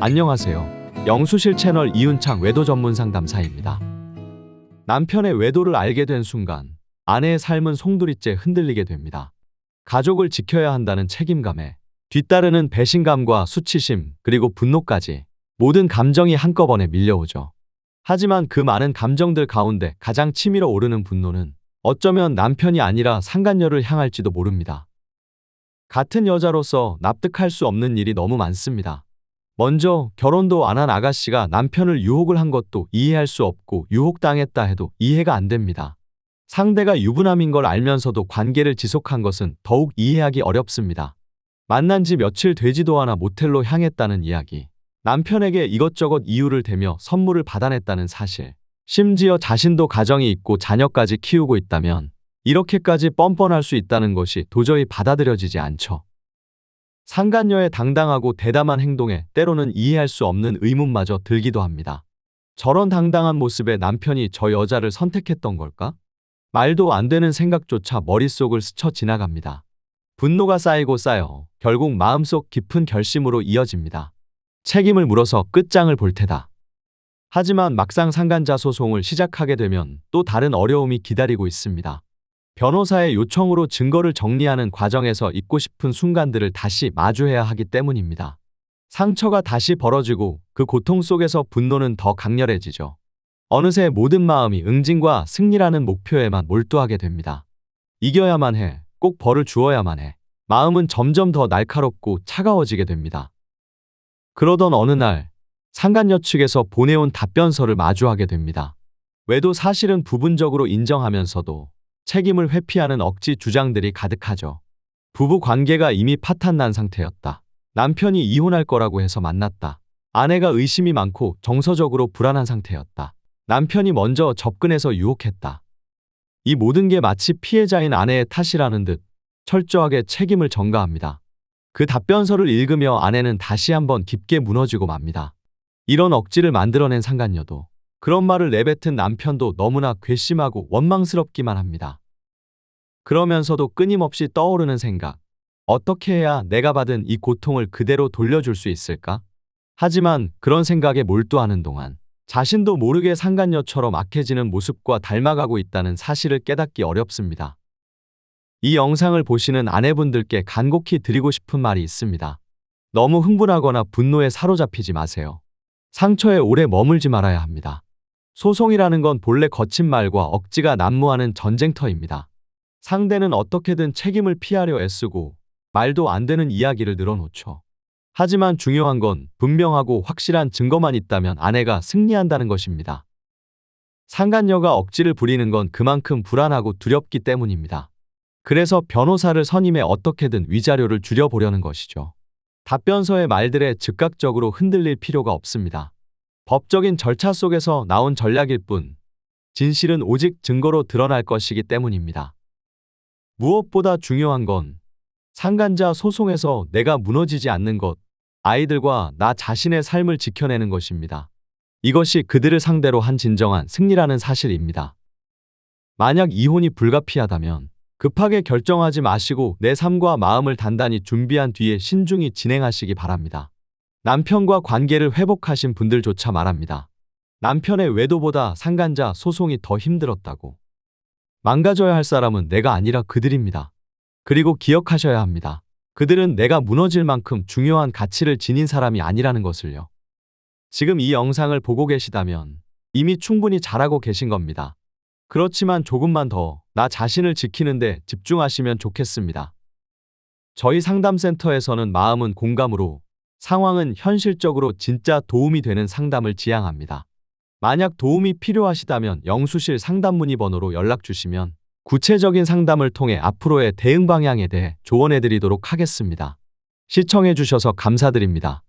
안녕하세요. 영수실 채널 이윤창 외도 전문 상담사입니다. 남편의 외도를 알게 된 순간 아내의 삶은 송두리째 흔들리게 됩니다. 가족을 지켜야 한다는 책임감에 뒤따르는 배신감과 수치심 그리고 분노까지 모든 감정이 한꺼번에 밀려오죠. 하지만 그 많은 감정들 가운데 가장 치밀어 오르는 분노는 어쩌면 남편이 아니라 상간녀를 향할지도 모릅니다. 같은 여자로서 납득할 수 없는 일이 너무 많습니다. 먼저 결혼도 안 한 아가씨가 남편을 유혹을 한 것도 이해할 수 없고 유혹당했다 해도 이해가 안 됩니다. 상대가 유부남인 걸 알면서도 관계를 지속한 것은 더욱 이해하기 어렵습니다. 만난 지 며칠 되지도 않아 모텔로 향했다는 이야기, 남편에게 이것저것 이유를 대며 선물을 받아냈다는 사실, 심지어 자신도 가정이 있고 자녀까지 키우고 있다면 이렇게까지 뻔뻔할 수 있다는 것이 도저히 받아들여지지 않죠. 상간녀의 당당하고 대담한 행동에 때로는 이해할 수 없는 의문마저 들기도 합니다. 저런 당당한 모습에 남편이 저 여자를 선택했던 걸까? 말도 안 되는 생각조차 머릿속을 스쳐 지나갑니다. 분노가 쌓이고 쌓여 결국 마음속 깊은 결심으로 이어집니다. 책임을 물어서 끝장을 볼 테다. 하지만 막상 상간자 소송을 시작하게 되면 또 다른 어려움이 기다리고 있습니다. 변호사의 요청으로 증거를 정리하는 과정에서 잊고 싶은 순간들을 다시 마주해야 하기 때문입니다. 상처가 다시 벌어지고 그 고통 속에서 분노는 더 강렬해지죠. 어느새 모든 마음이 응징과 승리라는 목표에만 몰두하게 됩니다. 이겨야만 해, 꼭 벌을 주어야만 해. 마음은 점점 더 날카롭고 차가워지게 됩니다. 그러던 어느 날 상간녀 측에서 보내온 답변서를 마주하게 됩니다. 외도 사실은 부분적으로 인정하면서도 책임을 회피하는 억지 주장들이 가득하죠. 부부 관계가 이미 파탄난 상태였다. 남편이 이혼할 거라고 해서 만났다. 아내가 의심이 많고 정서적으로 불안한 상태였다. 남편이 먼저 접근해서 유혹했다. 이 모든 게 마치 피해자인 아내의 탓이라는 듯 철저하게 책임을 전가합니다. 그 답변서를 읽으며 아내는 다시 한번 깊게 무너지고 맙니다. 이런 억지를 만들어낸 상간녀도, 그런 말을 내뱉은 남편도 너무나 괘씸하고 원망스럽기만 합니다. 그러면서도 끊임없이 떠오르는 생각, 어떻게 해야 내가 받은 이 고통을 그대로 돌려줄 수 있을까? 하지만 그런 생각에 몰두하는 동안 자신도 모르게 상간녀처럼 악해지는 모습과 닮아가고 있다는 사실을 깨닫기 어렵습니다. 이 영상을 보시는 아내분들께 간곡히 드리고 싶은 말이 있습니다. 너무 흥분하거나 분노에 사로잡히지 마세요. 상처에 오래 머물지 말아야 합니다. 소송이라는 건 본래 거친 말과 억지가 난무하는 전쟁터입니다. 상대는 어떻게든 책임을 피하려 애쓰고 말도 안 되는 이야기를 늘어놓죠. 하지만 중요한 건 분명하고 확실한 증거만 있다면 아내가 승리한다는 것입니다. 상간녀가 억지를 부리는 건 그만큼 불안하고 두렵기 때문입니다. 그래서 변호사를 선임해 어떻게든 위자료를 줄여보려는 것이죠. 답변서의 말들에 즉각적으로 흔들릴 필요가 없습니다. 법적인 절차 속에서 나온 전략일 뿐, 진실은 오직 증거로 드러날 것이기 때문입니다. 무엇보다 중요한 건 상간자 소송에서 내가 무너지지 않는 것, 아이들과 나 자신의 삶을 지켜내는 것입니다. 이것이 그들을 상대로 한 진정한 승리라는 사실입니다. 만약 이혼이 불가피하다면 급하게 결정하지 마시고 내 삶과 마음을 단단히 준비한 뒤에 신중히 진행하시기 바랍니다. 남편과 관계를 회복하신 분들조차 말합니다. 남편의 외도보다 상간자 소송이 더 힘들었다고. 망가져야 할 사람은 내가 아니라 그들입니다. 그리고 기억하셔야 합니다. 그들은 내가 무너질 만큼 중요한 가치를 지닌 사람이 아니라는 것을요. 지금 이 영상을 보고 계시다면 이미 충분히 잘하고 계신 겁니다. 그렇지만 조금만 더 나 자신을 지키는데 집중하시면 좋겠습니다. 저희 상담센터에서는 마음은 공감으로, 상황은 현실적으로 진짜 도움이 되는 상담을 지향합니다. 만약 도움이 필요하시다면 영수실 상담 문의 번호로 연락 주시면 구체적인 상담을 통해 앞으로의 대응 방향에 대해 조언해 드리도록 하겠습니다. 시청해 주셔서 감사드립니다.